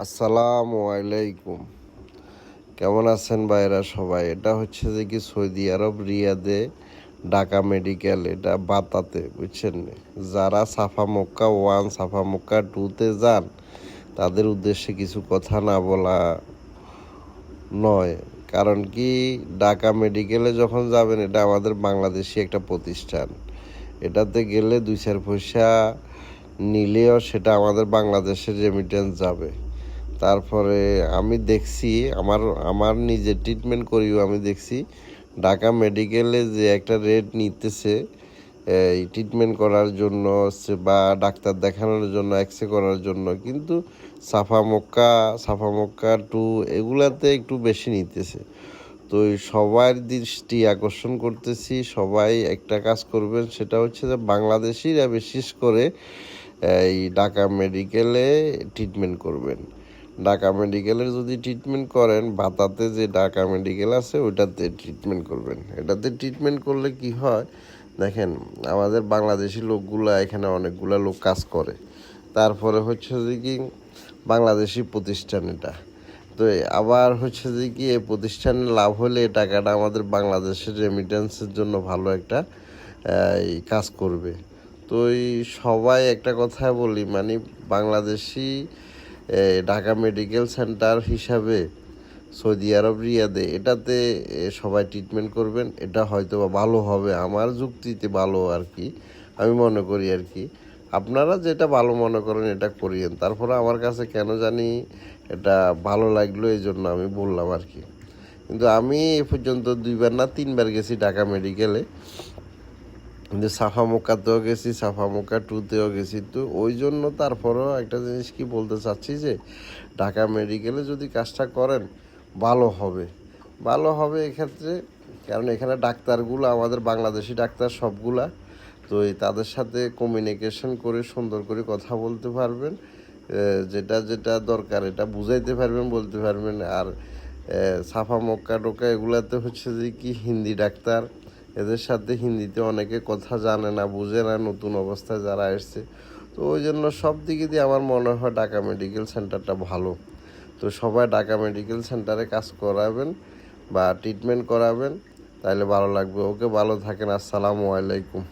আসসালামু আলাইকুম। কেমন আছেন ভাইরা সবাই? এটা হচ্ছে যে কি সৌদি আরব রিয়াদে ঢাকা মেডিকেল, এটা বাতাতে, বুঝছেন? যারা সাফা মক্কা 1 সাফা মক্কা 2-তে যান তাদের উদ্দেশ্যে কিছু কথা না বলা নয়। কারণ কি, ঢাকা মেডিকেলে যখন যাবেন এটা আমাদের বাংলাদেশি একটা প্রতিষ্ঠান। এটাতে গেলে 2-4 পয়সা নিলেও সেটা আমাদের বাংলাদেশের রেমিটেন্স যাবে। তারপরে আমি দেখছি, আমার আমার নিজে ট্রিটমেন্ট করিও আমি দেখছি ঢাকা মেডিকেলে যে একটা রেট নিতেছে এই ট্রিটমেন্ট করার জন্য বা ডাক্তার দেখানোর জন্য, এক্সরে করার জন্য, কিন্তু সাফা মক্কা 2 এগুলাতে একটু বেশি নিতেছে। তো সবার দৃষ্টি আকর্ষণ করতেছি, সবাই একটা কাজ করবেন, সেটা হচ্ছে যে বাংলাদেশিরা বিশেষ করে এই ঢাকা মেডিকেলে ট্রিটমেন্ট করবেন। ঢাকা মেডিকেলের যদি ট্রিটমেন্ট করেন, ভাতাতে যে ঢাকা মেডিকেল আছে ওইটাতে ট্রিটমেন্ট করবেন। এটাতে ট্রিটমেন্ট করলে কি হয় দেখেন, আমাদের বাংলাদেশি লোকগুলা এখানে অনেকগুলা লোক কাজ করে। তারপরে হচ্ছে যে কি বাংলাদেশি প্রতিষ্ঠান এটা, তো আবার হচ্ছে যে কি এই প্রতিষ্ঠানে লাভ হলে এই টাকাটা আমাদের বাংলাদেশের রেমিটেন্সের জন্য ভালো একটা কাজ করবে। তো এই সবাই একটা কথা বলি, মানে বাংলাদেশি ঢাকা মেডিকেল সেন্টার হিসাবে সৌদি আরব রিয়াদে এটাতে সবাই ট্রিটমেন্ট করবেন, এটা হয়তো বা ভালো হবে, আমার যুক্তিতে ভালো আর কি, আমি মনে করি আর কি। আপনারা যেটা ভালো মনে করেন এটা করিয়েন। তারপরে আমার কাছে কেন জানি এটা ভালো লাগলো, এই জন্য আমি বললাম আর কি। কিন্তু আমি এ পর্যন্ত 2বার না 3বার গেছি ঢাকা মেডিকেলে, কিন্তু সাফা মক্কাতেও গেছি, সাফা মক্কা 2-তেও গেছি। তো ওই জন্য তারপরেও একটা জিনিস কি বলতে চাচ্ছি যে ঢাকা মেডিকেলে যদি কাজটা করেন ভালো হবে এক্ষেত্রে। কারণ এখানে ডাক্তারগুলো আমাদের বাংলাদেশি ডাক্তার সবগুলা, তো তাদের সাথে কমিউনিকেশন করে সুন্দর করে কথা বলতে পারবেন, যেটা যেটা দরকার এটা বুঝাইতে পারবেন, বলতে পারবেন। আর সাফা মক্কা টোকা এগুলাতে হচ্ছে যে কি হিন্দি ডাক্তার, এদের সাথে হিন্দিতে অনেকে কথা জানে না, বুঝে না, নতুন অবস্থায় যারা এসছে। তো ওই জন্য সব দিকে দিয়ে আমার মনে হয় ঢাকা মেডিকেল সেন্টারটা ভালো। তো সবাই ঢাকা মেডিকেল সেন্টারে কাজ করাবেন বা ট্রিটমেন্ট করাবেন, তাহলে ভালো লাগবে। ওকে, ভালো থাকেন। আসসালামু আলাইকুম।